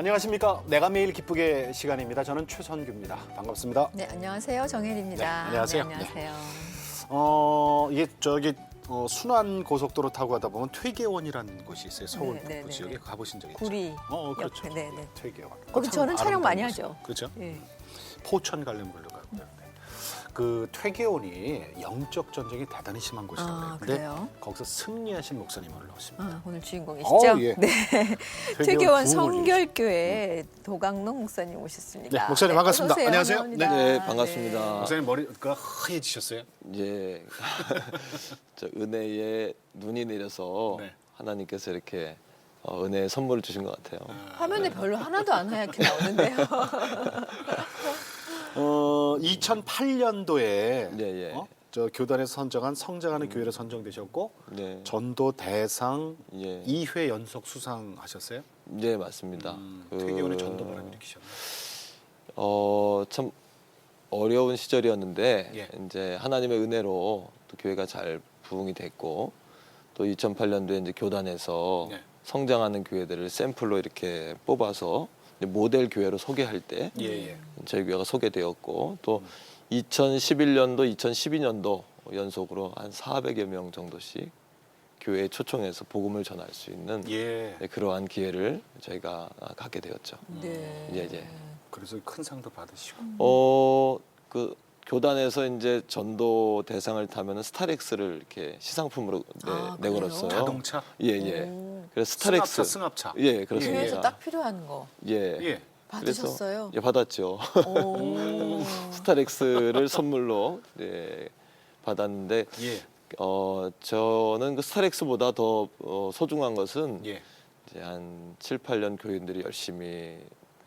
안녕하십니까. 내가 매일 기쁘게 시간입니다. 저는 최선규입니다. 반갑습니다. 네, 안녕하세요. 정혜리입니다. 네, 안녕하세요. 네, 안녕하세요. 이게 순환 고속도로 타고 가다 보면 퇴계원이라는 곳이 있어요. 서울 네, 네, 북부 네, 지역에 네. 가보신 적 있죠? 구리 그렇죠. 옆에, 네, 네. 퇴계원. 거기 참 저는 촬영 많이 아름다운 하죠. 곳이에요. 그렇죠? 예. 포천 관련물로 가고요. 그 퇴계원이 영적 전쟁이 대단히 심한 곳이라고 아, 그래요. 그래요? 거기서 승리하신 목사님을 올라오십니다. 아, 오늘 주인공이시죠? 예. 네. 퇴계원 부흥을 성결교회 도강농 목사님 오셨습니다. 네, 목사님 반갑습니다. 어서 오세요. 안녕하세요. 환영합니다. 네, 반갑습니다. 목사님 머리가 하얘지셨어요? 예, 저 은혜에 눈이 내려서 네. 하나님께서 이렇게 은혜의 선물을 주신 것 같아요. 화면에 별로 하나도 안 하얗게 나오는데요. 2008년도에 예, 예. 저 교단에서 선정한 성장하는 교회로 선정되셨고 네, 전도 대상 예, 2회 연속 수상하셨어요? 예, 맞습니다. 퇴계원의 전도바람 일으키셨나요? 참 어려운 시절이었는데 예. 이제 하나님의 은혜로 또 교회가 잘 부흥이 됐고 또 2008년도에 이제 교단에서 네. 성장하는 교회들을 샘플로 이렇게 뽑아서 이제 모델 교회로 소개할 때 예. 저희 교회가 소개되었고 또 2011년도, 2012년도 연속으로 한 400여 명 정도씩 교회에 초청해서 복음을 전할 수 있는 예. 그러한 기회를 저희가 갖게 되었죠. 네. 예, 예. 그래서 큰 상도 받으시고. 그 교단에서 이제 전도 대상을 타면은 스타렉스를 이렇게 시상품으로 내걸었어요. 자동차? 예, 예. 오. 그래서 스타렉스. 승합차. 예, 그렇습니다. 교회에서 딱 필요한 거 예. 예. 받으셨어요? 그래서, 예, 받았죠. 오. 스타렉스를 선물로 받았는데 예. 저는 그 스타렉스보다 더 소중한 것은 예. 이제 한 7, 8년 교인들이 열심히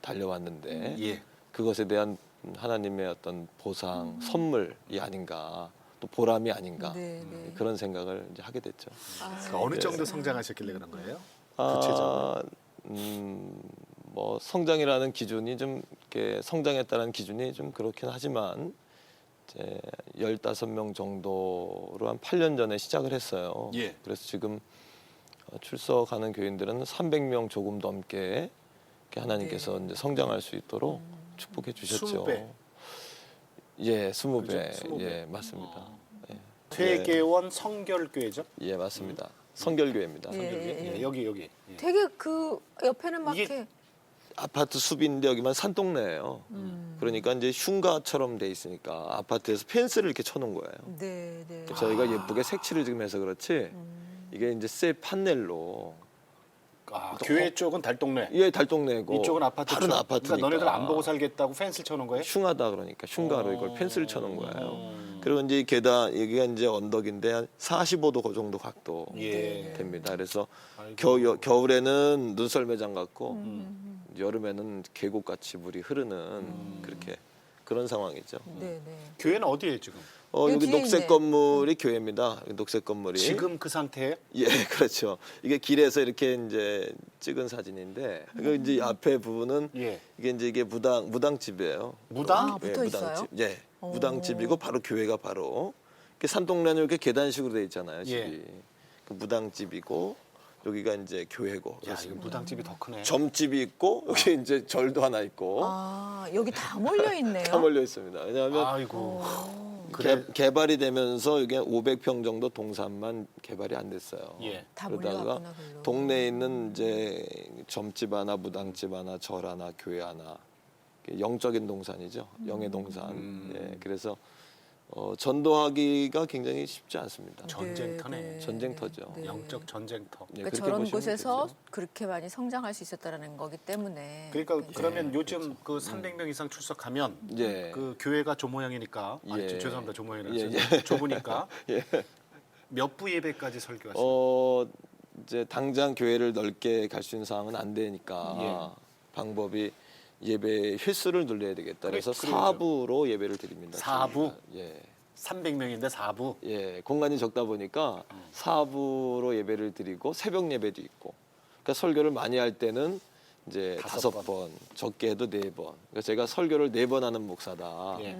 달려왔는데 예. 그것에 대한 하나님의 어떤 보상, 선물이 아닌가, 또 보람이 아닌가 네, 네. 그런 생각을 이제 하게 됐죠. 그 어느 정도 성장하셨길래 그런 거예요? 아, 구체적으로. 뭐 성장이라는 기준이 좀 이렇게 성장했다는 기준이 좀 그렇긴 하지만 이제 15명 정도로 한 8년 전에 시작을 했어요. 예. 그래서 지금 출석하는 교인들은 300명 조금 넘게 이렇게 하나님께서 네. 이제 성장할 수 있도록 축복해 주셨죠. 20배. 예, 20배. 그죠? 20배. 예, 맞습니다. 예. 퇴계원 성결교회죠? 예, 맞습니다. 성결교회입니다. 예, 성결교회. 예. 여기. 예. 되게 그 옆에는 막 이게- 이렇게 아파트 숲인데 여기만 산동네예요. 그러니까 이제 흉가처럼 돼 있으니까 아파트에서 펜스를 이렇게 쳐놓은 거예요. 네, 네. 저희가 예쁘게 색칠을 지금 해서 그렇지 이게 이제 새 판넬로 교회 쪽은 달동네. 예, 달동네고 이쪽은 아파트 다른 쪽. 아파트니까 그러니까 너네들 안 보고 살겠다고 펜스를 쳐놓은 거예요? 흉하다 그러니까 흉가로 이걸 펜스를 쳐놓은 거예요. 그리고 이제 계단 여기가 이제 언덕인데 한 45도 그 정도 각도 예. 됩니다. 그래서 아이고. 겨울에는 눈썰매장 같고 여름에는 계곡같이 물이 흐르는 그렇게 그런 상황이죠. 네, 네. 교회는 어디에 지금? 여기 뒤에 녹색 있네. 건물이 교회입니다. 녹색 건물이. 지금 그 상태예요? 예, 그렇죠. 이게 길에서 이렇게 이제 찍은 사진인데, 그 이제 앞에 부분은 예. 이게 무당집이에요. 무당? 아, 붙어 있어요? 예, 오. 무당집이고 바로 교회가 바로 이렇게 산동네는 이렇게 계단식으로 돼 있잖아요, 집이. 예. 그 무당집이고 여기가 이제 교회고. 야, 그래서 이거 무당집이 더 크네. 점집이 있고 여기 이제 절도 하나 있고 아, 여기 다 몰려 있네요. 다 몰려 있습니다. 왜냐하면 아이고. 오. 그래. 개발이 되면서 이게 500평 정도 동산만 개발이 안 됐어요. 예. 다 그러다가 몰려왔구나, 글로. 동네에 있는 이제 점집 하나, 무당집 하나, 절 하나, 교회 하나, 영적인 동산이죠. 영의 동산. 예, 그래서 전도하기가 굉장히 쉽지 않습니다. 전쟁터네. 네, 전쟁터죠. 네. 영적 전쟁터. 예, 그러니까 그렇게 저런 보시면 곳에서 되죠. 그렇게 많이 성장할 수 있었다는 거기 때문에. 그러니까 굉장히- 그러면 요즘 그 300명 이상 출석하면 예. 그 교회가 조모양이니까 아니 예. 죄송합니다 조모양이라 예, 좁으니까 예. 몇 부 예배까지 설교하시나요? 이제 당장 교회를 넓게 갈 수 있는 상황은 안 되니까 예. 방법이 예배 횟수를 늘려야 되겠다. 그래서 그래야죠. 4부로 예배를 드립니다. 4부? 예. 300명인데 4부. 예, 공간이 적다 보니까 4부로 예배를 드리고 새벽 예배도 있고. 그러니까 설교를 많이 할 때는 이제 5번, 적게 해도 4번. 그러니까 제가 설교를 4번 하는 목사다. 예.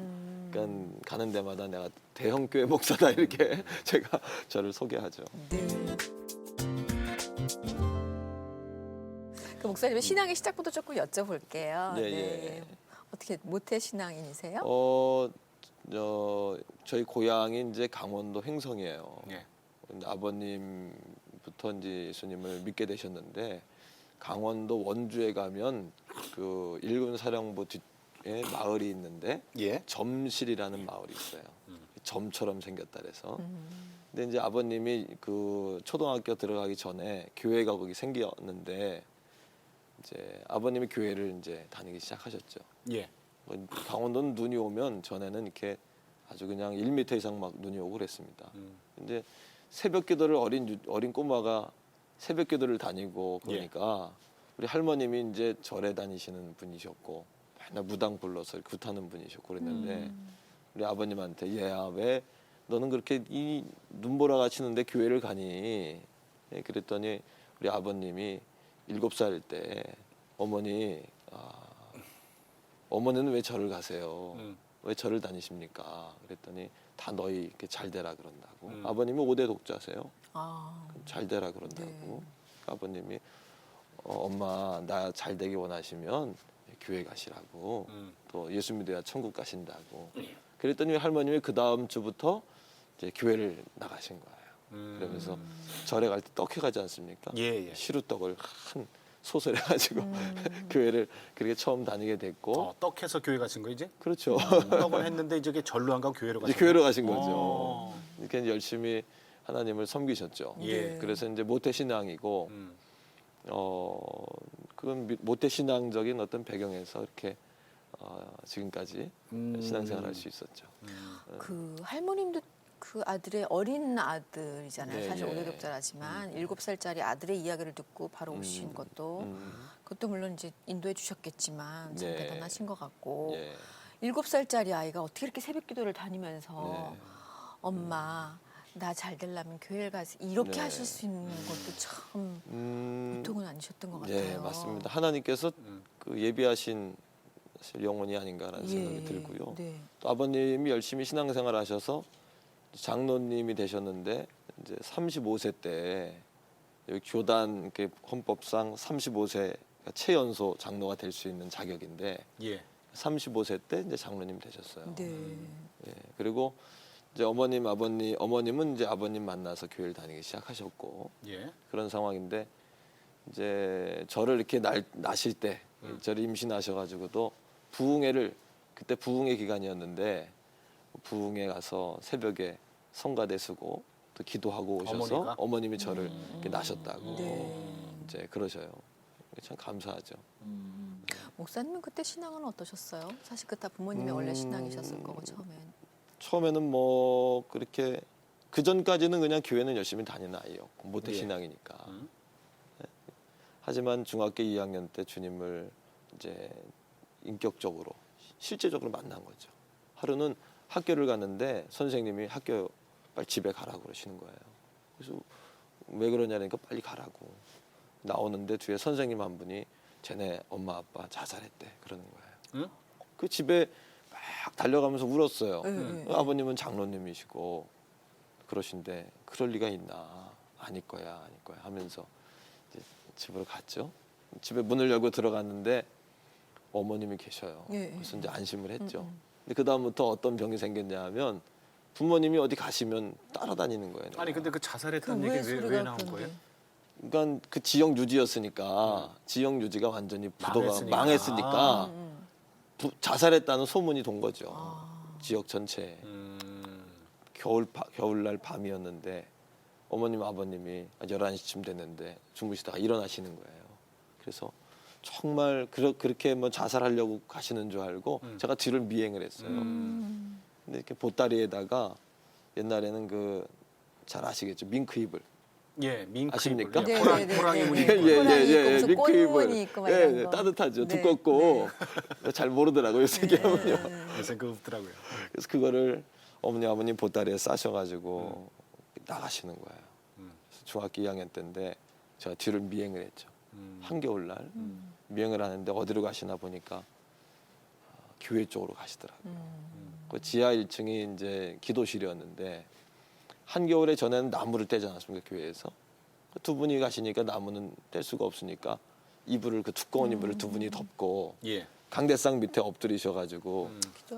그러니까 가는 데마다 내가 대형 교회 목사다 이렇게 제가 저를 소개하죠. 네. 그 목사님의 신앙의 시작부터 조금 여쭤볼게요. 예, 네. 예. 어떻게 모태 신앙인이세요? 저희 고향이 이제 강원도 횡성이에요. 예. 근데 아버님부터 이제 예수님을 믿게 되셨는데 강원도 원주에 가면 그 일군 사령부 뒤에 마을이 있는데 예. 점실이라는 마을이 있어요. 점처럼 생겼다 그래서. 음. 근데 이제 아버님이 그 초등학교 들어가기 전에 교회가 거기 생겼는데 이제 아버님이 교회를 이제 다니기 시작하셨죠. 예. 강원도는 눈이 오면 전에는 이렇게 아주 그냥 1m 이상 막 눈이 오고 그랬습니다. 근데 새벽 기도를 어린 꼬마가 새벽 기도를 다니고 그러니까 우리 할머님이 이제 절에 다니시는 분이셨고 맨날 무당 불러서 굿하는 분이셨고 그랬는데 우리 아버님한테 얘야 왜 너는 그렇게 이 눈보라가 치는데 교회를 가니? 예, 그랬더니 우리 아버님이 7살 때 어머니는 왜 절을 가세요? 왜 절을 다니십니까? 그랬더니 다 너희 이렇게 잘 되라 그런다고. 아버님은 5대 독자세요. 아, 잘 되라 그런다고. 네. 아버님이 엄마 나 잘 되기 원하시면 교회 가시라고. 또 예수 믿어야 천국 가신다고. 그랬더니 할머님이 그 다음 주부터 이제 교회를 나가신 거예요. 그러면서 절에 갈 때 떡해 가지 않습니까? 예, 예. 시루떡을 한 소설 해가지고 교회를 그렇게 처음 다니게 됐고. 떡해서 교회 가신 거 이제? 그렇죠. 떡은 했는데 이제 절로 안 가고 교회로 이제 가신 교회로 가신 거죠. 어. 이렇게 열심히 하나님을 섬기셨죠. 예. 그래서 이제 모태 신앙이고 그건 모태 신앙적인 어떤 배경에서 이렇게 지금까지 신앙생활할 수 있었죠. 그 할머님도 그 아들의 어린 아들이잖아요. 네, 사실 예. 5대 독자라지만 7살짜리 아들의 이야기를 듣고 바로 오신 것도 그것도 물론 이제 인도해 주셨겠지만 참 네. 대단하신 것 같고 예. 7살짜리 아이가 어떻게 이렇게 새벽 기도를 다니면서 네. 엄마 나 잘 되려면 교회를 가서 이렇게 네. 하실 수 있는 것도 참 보통은 아니셨던 것 같아요. 예, 맞습니다. 하나님께서 그 예비하신 사실 영혼이 아닌가라는 생각이 들고요. 네. 또 아버님이 열심히 신앙생활 하셔서 장로님이 되셨는데 이제 35세 때 여기 교단 이렇게 헌법상 35세가 최연소 장로가 될 수 있는 자격인데 예. 35세 때 이제 장로님 되셨어요. 네. 예, 그리고 이제 어머님은 이제 아버님 만나서 교회를 다니기 시작하셨고 예. 그런 상황인데 이제 저를 이렇게 낳으실 때 저를 임신하셔가지고도 부흥회를 그때 부흥회 기간이었는데 부흥회 가서 새벽에 성가대 쓰고 또 기도하고 오셔서 어머님이 저를 이렇게 낳으셨다고 네. 이제 그러셔요. 참 감사하죠. 목사님은 그때 신앙은 어떠셨어요? 사실 그 다 부모님의 원래 신앙이셨을 거고 처음에는 뭐 그렇게 그 전까지는 그냥 교회는 열심히 다니는 아이였고 모태 예. 신앙이니까. 네. 하지만 중학교 2학년 때 주님을 이제 인격적으로 실제적으로 만난 거죠. 하루는 학교를 갔는데 선생님이 학교 빨리 집에 가라고 그러시는 거예요. 그래서 왜 그러냐니까 빨리 가라고. 나오는데 뒤에 선생님 한 분이 쟤네 엄마 아빠 자살했대 그러는 거예요. 응? 그 집에 막 달려가면서 울었어요. 아버님은 장로님이시고 그러신데 그럴 리가 있나? 아닐 거야 하면서 이제 집으로 갔죠. 집에 문을 열고 들어갔는데 어머님이 계셔요. 예. 그래서 이제 안심을 했죠. 근데 그 다음부터 어떤 병이 생겼냐 하면 부모님이 어디 가시면 따라다니는 거예요. 아니 근데 그 자살했다는 얘기 왜 나온 거예요? 그러니까 그 지역 유지였으니까 지역 유지가 완전히 부도가 망했으니까. 망했으니까 자살했다는 소문이 돈 거죠. 지역 전체에. 겨울날 밤이었는데 어머님 아버님이 11시쯤 됐는데 주무시다가 일어나시는 거예요. 그래서 정말 그렇게 뭐 자살하려고 가시는 줄 알고 제가 뒤를 미행을 했어요. 근데 이렇게 보따리에다가 옛날에는 그 잘 아시겠죠? 밍크 이불. 예, 밍크 아십니까? 이불. 네, 호랑이 네, 무늬 네. 입고. 예. 밍크 꽃무늬 있고 막 이런 예, 거. 따뜻하죠. 네. 두껍고 잘 모르더라고요. 얘기하면요. 그래서 그 없더라고요. 그래서 그거를 어머니 아버님 보따리에 싸셔가지고 나가시는 거예요. 그래서 중학교 2학년 때인데 제가 뒤를 미행을 했죠. 한겨울날 미행을 하는데 어디로 가시나 보니까 교회 쪽으로 가시더라고요. 그 지하 1층이 이제 기도실이었는데 한겨울에 전에는 나무를 떼지 않았습니까 교회에서 두 분이 가시니까 나무는 뗄 수가 없으니까 이불을 그 두꺼운 이불을 두 분이 덮고 예. 강대상 밑에 엎드리셔가지고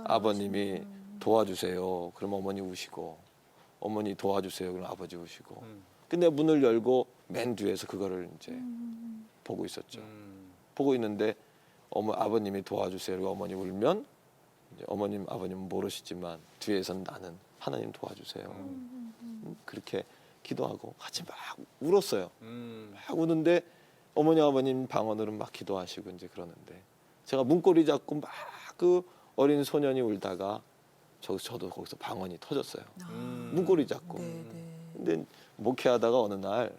아버님이 도와주세요. 그럼 어머니 우시고 어머니 도와주세요. 그럼 아버지 우시고. 근데 문을 열고 맨 뒤에서 그거를 이제 보고 있었죠. 보고 있는데 아버님이 도와주세요. 그리고 어머니 울면 이제 어머님 아버님은 모르시지만 뒤에서는 나는 하나님 도와주세요. 그렇게 기도하고 같이 막 울었어요. 막 우는데 어머니 아버님 방언으로 막 기도하시고 이제 그러는데 제가 문고리 잡고 막 그 어린 소년이 울다가 저도 거기서 방언이 터졌어요. 문고리 잡고. 네, 네. 근데 목회하다가 어느 날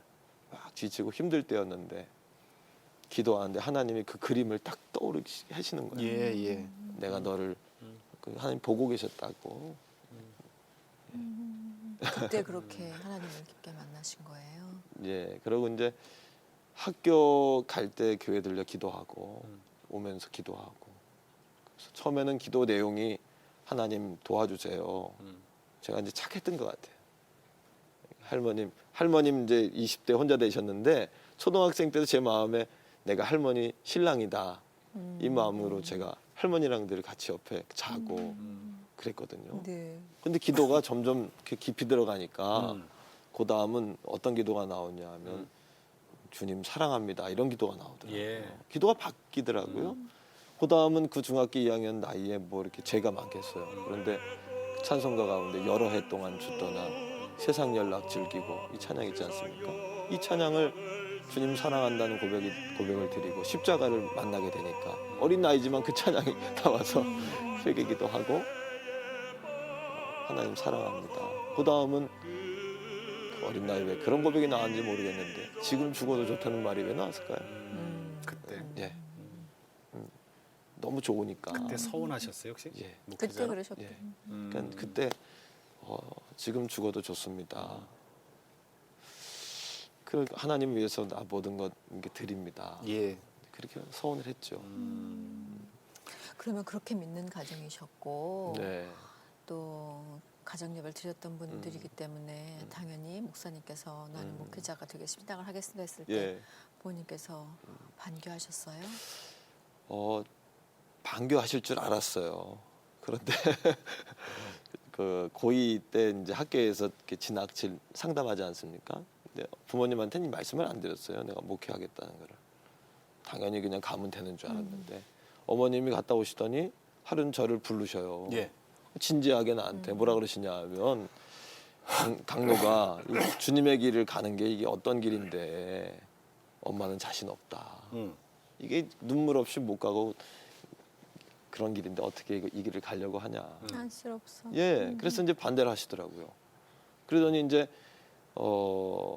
막 지치고 힘들 때였는데 기도하는데 하나님이 그 그림을 딱 떠오르게 하시는 거예요. 예, 예. 내가 너를 그 하나님 보고 계셨다고. 그때 그렇게 하나님을 깊게 만나신 거예요. 예. 그러고 이제 학교 갈 때 교회 들려 기도하고 오면서 기도하고. 그래서 처음에는 기도 내용이 하나님 도와주세요. 제가 이제 착했던 것 같아요. 할머님 이제 20대 혼자 되셨는데 초등학생 때도 제 마음에 내가 할머니 신랑이다. 이 마음으로 제가 할머니랑 늘 같이 옆에 자고 그랬거든요. 네. 근데 기도가 점점 이렇게 깊이 들어가니까 그 다음은 어떤 기도가 나오냐 하면 주님 사랑합니다. 이런 기도가 나오더라고요. 예. 기도가 바뀌더라고요. 그 다음은 그 중학교 2학년 나이에 뭐 이렇게 죄가 많겠어요. 그런데 찬송가 가운데 여러 해 동안 죽더나 세상 연락 즐기고 이 찬양 있지 않습니까? 이 찬양을 주님 사랑한다는 고백을 드리고 십자가를 만나게 되니까 어린 나이지만 그 찬양이 나와서 회개기도 하고 하나님 사랑합니다. 그 다음은 그 어린 나이 왜 그런 고백이 나왔는지 모르겠는데 지금 죽어도 좋다는 말이 왜 나왔을까요? 그때 예. 너무 좋으니까. 그때 서운하셨어요 혹시? 예. 그때 목회자로? 그러셨던. 예. 그러니까 그때 지금 죽어도 좋습니다. 그 하나님 위해서 나 모든 것 이렇게 드립니다. 예. 그렇게 서운을 했죠. 그러면 그렇게 믿는 가정이셨고 네. 또 가정 예배를 드렸던 분들이기 때문에 당연히 목사님께서 나는 목회자가 되게 신앙을 하겠습니다 했을 때 예. 부모님께서 반겨하셨어요? 반겨하실 줄 알았어요. 그런데 그 고2 때 이제 학교에서 이렇게 진학질 상담하지 않습니까? 근데 부모님한테는 말씀을 안 드렸어요. 내가 목회하겠다는 거를. 당연히 그냥 가면 되는 줄 알았는데 어머님이 갔다 오시더니 하루는 저를 부르셔요. 예. 진지하게 나한테 뭐라 그러시냐면 강로가 이 주님의 길을 가는 게 이게 어떤 길인데 엄마는 자신 없다. 이게 눈물 없이 못 가고 그런 길인데 어떻게 이 길을 가려고 하냐. 안쓰럽소. 예, 그래서 이제 반대를 하시더라고요. 그러더니 이제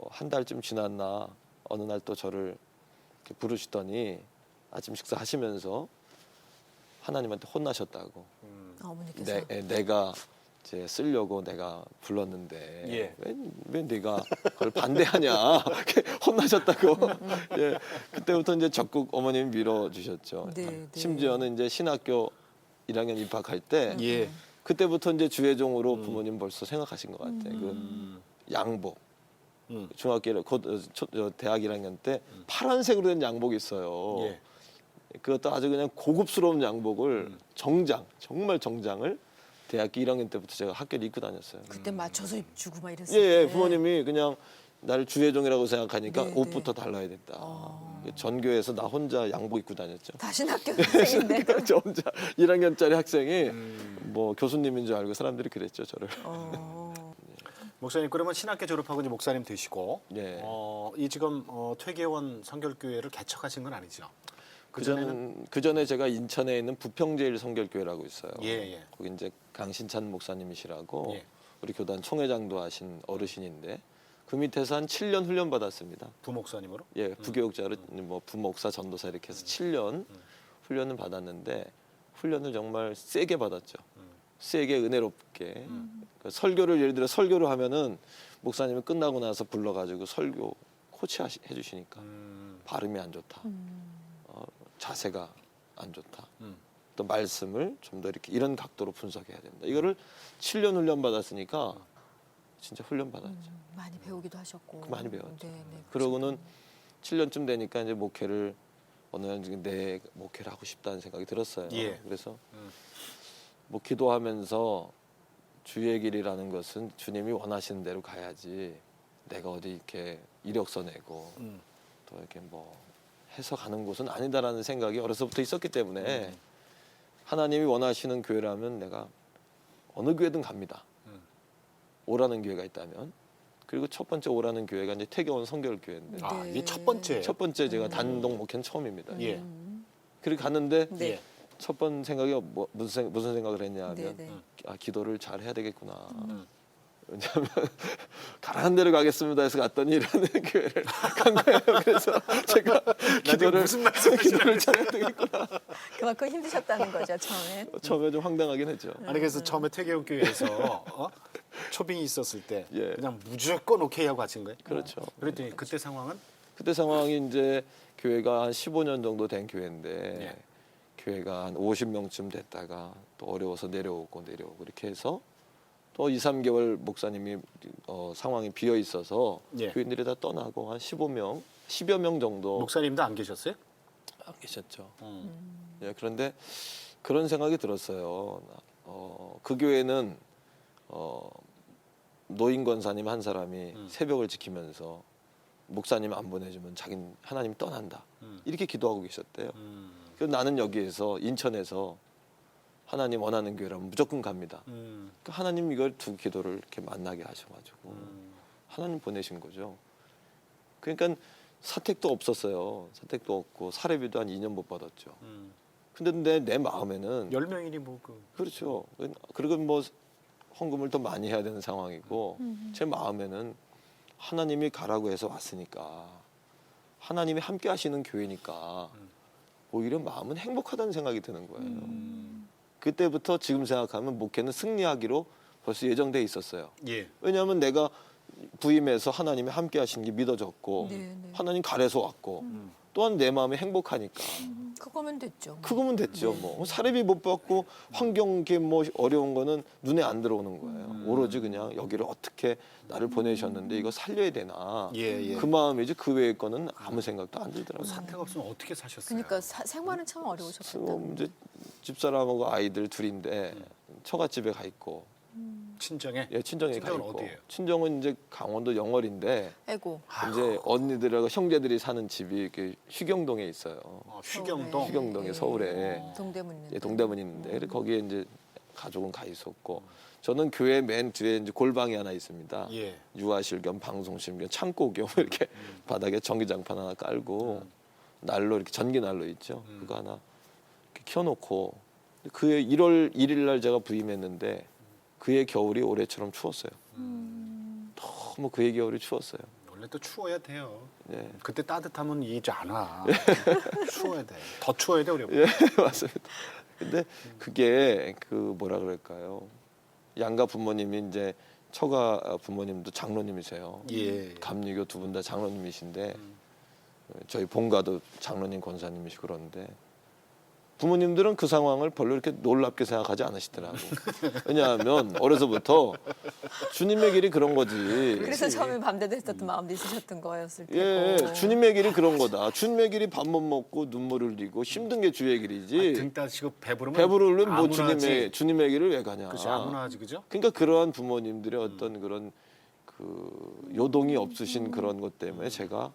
한 달쯤 지났나 어느 날 또 저를 이렇게 부르시더니 아침 식사하시면서 하나님한테 혼나셨다고. 어머니께서 내가 이제 쓰려고 내가 불렀는데 예. 왜 내가 그걸 반대하냐 혼나셨다고. 예, 그때부터 이제 적극 어머님이 밀어주셨죠. 네, 네. 심지어는 이제 신학교 1학년 입학할 때 예. 그때부터 이제 주회종으로 부모님 벌써 생각하신 것 같아요. 그 양복. 중학교 대학 1학년 때 파란색으로 된 양복이 있어요. 예. 그것도 아주 그냥 고급스러운 양복을 정말 정장을 대학교 1학년 때부터 제가 학교를 입고 다녔어요. 그때 맞춰서 입주고 막 이랬어요. 예, 부모님이 그냥 나를 주회종이라고 생각하니까 네, 옷부터 달라야 됐다. 전교에서 나 혼자 양복 입고 다녔죠. 다신 학교 선생인데. 저 혼자 1학년짜리 학생이 뭐 교수님인 줄 알고 사람들이 그랬죠, 저를. 목사님 그러면 신학교 졸업하고 이제 목사님 되시고 예. 이 지금 퇴계원 성결교회를 개척하신 건 아니죠? 그전에는 그 전에 제가 인천에 있는 부평제일 성결교회라고 있어요. 예, 예. 거기 이제 강신찬 목사님이시라고 예. 우리 교단 총회장도 하신 어르신인데 그 밑에서 한 7년 훈련 받았습니다. 부목사님으로? 예, 부교육자로 뭐 부목사, 전도사 이렇게 해서 7년 훈련을 받았는데 훈련을 정말 세게 받았죠. 세게 은혜롭게. 그 설교를 예를 들어 설교를 하면은 목사님이 끝나고 나서 불러가지고 설교 코치 해주시니까 발음이 안 좋다. 자세가 안 좋다. 또 말씀을 좀 더 이렇게 이런 각도로 분석해야 된다. 이거를 7년 훈련 받았으니까 진짜 훈련 받았죠. 많이 배우기도 하셨고. 많이 배웠죠. 네, 네, 그러고는 7년쯤 되니까 이제 목회를 어느 날 내 목회를 하고 싶다는 생각이 들었어요. 예. 그래서 뭐 기도하면서 주의 길이라는 것은 주님이 원하시는 대로 가야지 내가 어디 이렇게 이력서 내고 또 이렇게 뭐 해서 가는 곳은 아니다라는 생각이 어려서부터 있었기 때문에 하나님이 원하시는 교회라면 내가 어느 교회든 갑니다. 오라는 교회가 있다면. 그리고 첫 번째 오라는 교회가 이제 태교원 성결 교회인데 아, 네. 이게 첫 번째. 첫 번째 제가 단독 목회는 처음입니다. 예. 그리고 갔는데 네. 예. 첫 번 생각이 무슨 생각을 했냐 하면 네. 아, 기도를 잘 해야 되겠구나. 왜냐하면 가라는 대로 가겠습니다 해서 갔더니 이라는 교회를 간 거예요. 그래서 제가 기도를 무슨 말씀이시는지 기도를 잘해야 되겠구나. 그만큼 힘드셨다는 거죠 처음에. 처음에 좀 황당하긴 했죠. 아니 그래서 처음에 태계원 교회에서 초빙이 있었을 때 예. 그냥 무조건 오케이 하고 가신 거예요? 그렇죠. 그랬더니 그때 상황은 그때 상황이 이제 교회가 한 15년 정도 된 교회인데 예. 교회가 한 50명쯤 됐다가 또 어려워서 내려오고 이렇게 해서 또 2, 3개월 목사님이 상황이 비어 있어서 예. 교인들이 다 떠나고 한 15명, 10여 명 정도 목사님도 안 계셨어요? 안 계셨죠. 음. 예, 그런데 그런 생각이 들었어요. 그 교회는 노인 권사님 한 사람이 새벽을 지키면서 목사님 안 보내주면 자기는 하나님 떠난다. 이렇게 기도하고 계셨대요. 그래서 나는 여기에서 인천에서 하나님 원하는 교회라면 무조건 갑니다. 그러니까 하나님 이걸 두 기도를 이렇게 만나게 하셔가지고 하나님 보내신 거죠. 그러니까 사택도 없었어요. 사택도 없고 사례비도 한 2년 못 받았죠. 근데 내 마음에는 10명이니 뭐 그렇죠. 그리고 뭐 헌금을 더 많이 해야 되는 상황이고 제 마음에는 하나님이 가라고 해서 왔으니까 하나님이 함께 하시는 교회니까 오히려 마음은 행복하다는 생각이 드는 거예요. 그때부터 지금 생각하면 목회는 승리하기로 벌써 예정돼 있었어요. 예. 왜냐하면 내가 부임해서 하나님이 함께 하시는 게 믿어졌고 네, 네. 하나님 가래서 왔고 또한 내 마음이 행복하니까 그거면 됐죠. 그거면 됐죠. 뭐 사례비 못 받고 환경 게 뭐 어려운 거는 눈에 안 들어오는 거예요. 오로지 그냥 여기를 어떻게 나를 보내셨는데 이거 살려야 되나 예. 그 마음이지 그 외의 거는 아무 생각도 안 들더라고요. 사태가 없으면 어떻게 사셨어요? 그러니까 생활은 참 어려우셨겠다. 이제 집사람하고 아이들 둘인데 처갓집에 가 있고 친정에? 예, 친정에 가 친정은 있고 어디예요? 친정은 이제 강원도 영월인데 아이고. 이제 언니들하고 형제들이 사는 집이 이렇게 휴경동에 있어요. 휴경동. 휴경동에 서울에 동대문 있는데. 예, 동대문 있는데 그래서 거기에 이제 가족은 가 있었고 저는 교회 맨 뒤에 이제 골방이 하나 있습니다. 예. 유아실 겸 방송실 겸 창고 겸 이렇게 바닥에 전기장판 하나 깔고 난로 이렇게 전기 난로 있죠. 그거 하나 이렇게 켜놓고 그해 1월 1일 날 제가 부임했는데 그해 겨울이 올해처럼 추웠어요. 너무 그해 겨울이 추웠어요. 원래 또 추워야 돼요. 예. 그때 따뜻하면 이제 안 와. 추워야 돼. 더 추워야 돼 우리. 예, 맞습니다. 근데 그게 그 뭐라 그럴까요? 양가 부모님이 이제 처가 부모님도 장로님이세요. 예. 감리교 두 분 다 장로님이신데 저희 본가도 장로님 권사님이시고 그런데 부모님들은 그 상황을 별로 이렇게 놀랍게 생각하지 않으시더라고. 왜냐하면 어려서부터 주님의 길이 그런 거지. 그래서 처음에 밤새도 했었던 마음도 있으셨던 거였을 테고. 예, 주님의 길이 그런 거다. 주님의 길이 밥 못 먹고 눈물을 흘리고 힘든 게 주의 길이지. 등 따시고 배부르면 배부르면 뭐 아무나 하지. 주님의 길을 왜 가냐. 그치 아무나 하지 그죠? 그러니까 그러한 부모님들의 어떤 그런 그 요동이 없으신 그런 것 때문에 제가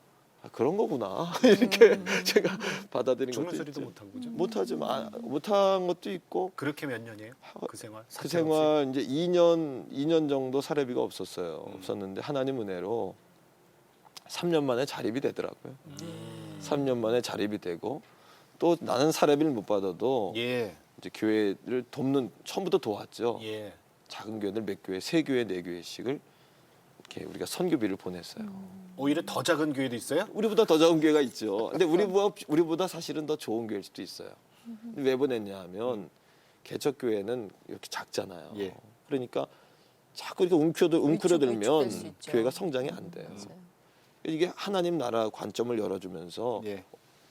그런 거구나 이렇게 제가 받아들인 죽는 것도 소리도 있죠. 못하고 그죠? 못한 것도 있고 그렇게 몇 년이에요? 그 생활? 그 사채 없이? 생활 이제 2년 정도 사례비가 없었어요. 없었는데 하나님 은혜로 3년 만에 자립이 되더라고요. 3년 만에 자립이 되고 또 나는 사례비를 못 받아도 예. 이제 교회를 돕는 처음부터 도왔죠. 예. 작은 교회들 몇 교회, 3교회, 4교회씩을 이렇게 우리가 선교비를 보냈어요. 오히려 더 작은 교회도 있어요? 우리보다 더 작은 교회가 있죠. 근데 우리보다 사실은 더 좋은 교회일 수도 있어요. 왜 보냈냐 하면 개척교회는 이렇게 작잖아요. 예. 그러니까 자꾸 이렇게 웅크려들면 위축될 수 있죠. 교회가 성장이 안 돼요. 맞아요. 이게 하나님 나라 관점을 열어주면서 예.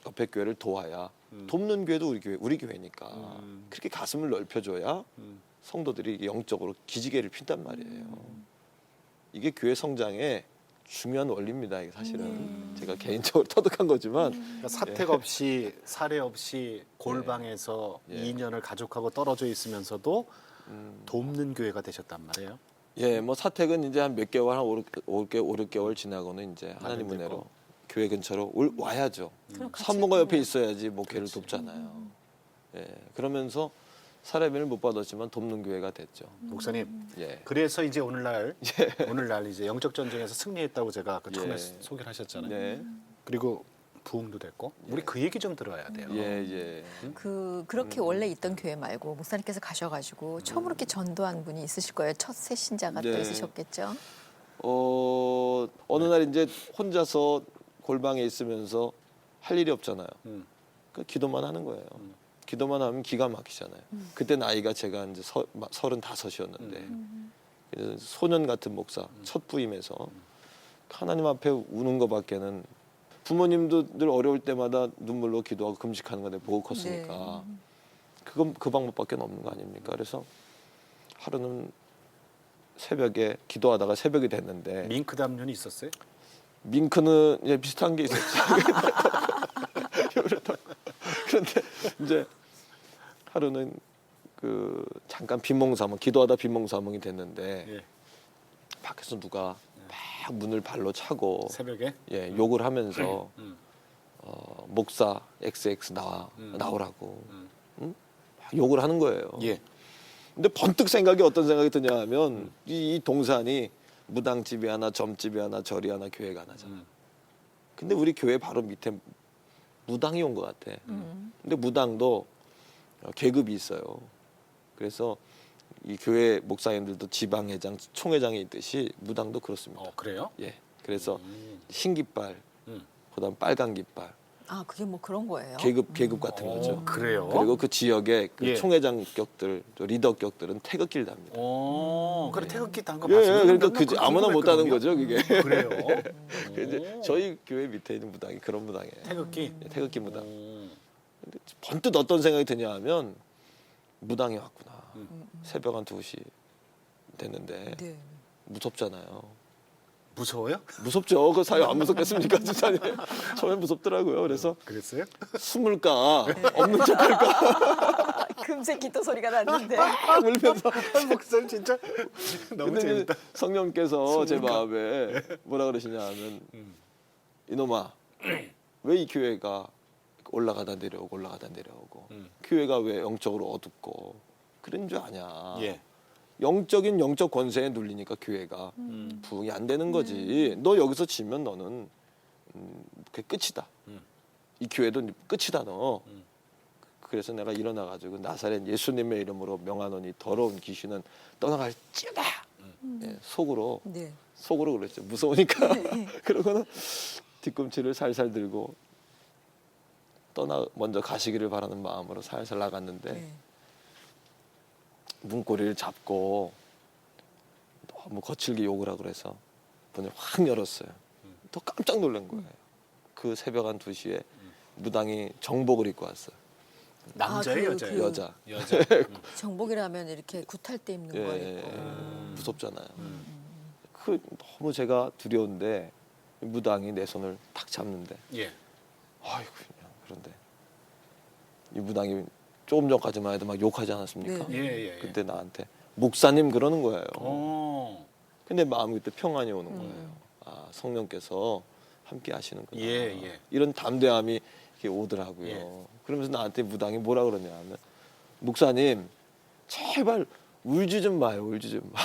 옆에 교회를 도와야 돕는 교회도 우리 교회니까 그렇게 가슴을 넓혀줘야 성도들이 이게 영적으로 기지개를 핀단 말이에요. 이게 교회 성장의 중요한 원리입니다. 이게 사실은 네. 제가 개인적으로 터득한 거지만 그러니까 사택 없이 사례 없이 골방에서 예. 2년을 가족하고 떨어져 있으면서도 돕는 교회가 되셨단 말이에요. 예, 뭐 사택은 이제 한 몇 개월, 한 5, 6개월 지나고는 이제 하나님 마련되고. 은혜로 교회 근처로 와야죠. 그럼 같이 산모가 옆에 하면 있어야지 목회를 돕잖아요. 예, 그러면서 사례비를 못 받았지만 돕는 교회가 됐죠. 목사님, 예, 그래서 이제 오늘날 이제 영적 전쟁에서 승리했다고 제가 그 처음에 예. 소개를 하셨잖아요. 네, 그리고 부흥도 됐고 우리 그 얘기 좀 들어야 돼요. 예, 예. 그렇게 원래 있던 교회 말고 목사님께서 가셔가지고 처음으로 이렇게 전도한 분이 있으실 거예요. 첫 새 신자가 또 네. 있으셨겠죠. 어느 날 이제 혼자서 골방에 있으면서 할 일이 없잖아요. 음. 그 기도만 하는 거예요. 기도만 하면 기가 막히잖아요. 그때 나이가 제가 이제 35이었는데 소년 같은 목사 첫 부임에서 하나님 앞에 우는 것밖에는 부모님도 늘 어려울 때마다 눈물로 기도하고 금식하는 거 내가 보고 컸으니까 그건 그 방법밖에 없는 거 아닙니까? 그래서 하루는 새벽에 기도하다가 새벽이 됐는데 밍크 담요는 있었어요? 밍크는 이제 비슷한 게 있었죠. 그런데 이제 하루는 그 잠깐 빈몽사몽 기도하다 빈몽사몽이 됐는데 예. 밖에서 누가 막 문을 발로 차고 새벽에? 예 욕을 하면서 음. 목사 XX 나오라고 응? 막 욕을 하는 거예요. 예. 근데 번뜩 생각이 어떤 생각이 드냐 하면 이 동산이 무당집이 하나, 점집이 하나, 절이 하나, 교회가 하나잖아. 근데 우리 교회 바로 밑에 무당이 온 것 같아. 근데 무당도 계급이 있어요. 그래서 이 교회 목사님들도 지방회장, 총회장이 있듯이 무당도 그렇습니다. 그래요? 예. 그래서 흰 깃발, 음. 그다음 빨간 깃발, 아 그게 뭐 그런 거예요? 계급 같은 거죠. 그래요? 그리고 그 지역의 그 예. 총회장격들, 또 리더격들은 태극기를 답니다. 그래 태극기 딴거 예, 봤어요. 그러니까 그 아무나 못 하는 거죠, 그게. 그래요? 이제 저희 교회 밑에 있는 무당이 그런 무당이에요. 태극기. 예, 태극기 무당. 오. 근데 번뜩 어떤 생각이 드냐 하면 무당이 왔구나. 새벽 한 2시 됐는데 네. 무섭잖아요. 무서워요? 무섭죠. 그 사회 안 무섭겠습니까, 진짜. 처음에 무섭더라고요. 그래서 그랬어요? 숨을까 없는 척할까 금세 기도 소리가 났는데. 울면서. 목사님 진짜 너무 근데 이제 재밌다. 성령께서 제 숨을까? 마음에 뭐라 그러시냐 하면 이놈아 왜 이 교회가 올라가다 내려오고 교회가 왜 영적으로 어둡고 그런 줄 아냐. 예. 영적 권세에 눌리니까 교회가 부흥이 안 되는 거지. 너 여기서 지면 너는 그게 끝이다. 이 교회도 끝이다 너. 그래서 내가 일어나 가지고 나사렛 예수님의 이름으로 명하노니 더러운 귀신은 떠나갈지어다. 예, 속으로 네. 그랬죠. 무서우니까. 그러고는 뒤꿈치를 살살 들고 먼저 가시기를 바라는 마음으로 살살 나갔는데 네. 문고리를 잡고 너무 거칠게 욕을 하고 그래서 문을 확 열었어요. 또 깜짝 놀란 거예요. 그 새벽 한 2시에 무당이 정복을 입고 왔어요. 남자예요, 그- 여자예요? 여자. 여자. 정복이라면 이렇게 굿할 때 입는 예, 거니까. 무섭잖아요. 그 너무 제가 두려운데 무당이 내 손을 탁 잡는데 예. 아이고 그냥 그런데 이 무당이 조금 전까지만 해도 막 욕하지 않았습니까? 네. 예. 그때 나한테 목사님 그러는 거예요. 오. 근데 마음이 그때 평안이 오는 거예요. 아 성령께서 함께 하시는구나. 예. 이런 담대함이 이렇게 오더라고요. 예. 그러면서 나한테 무당이 뭐라 그러냐면 목사님 제발 울지 좀 마요. 울지 좀 마.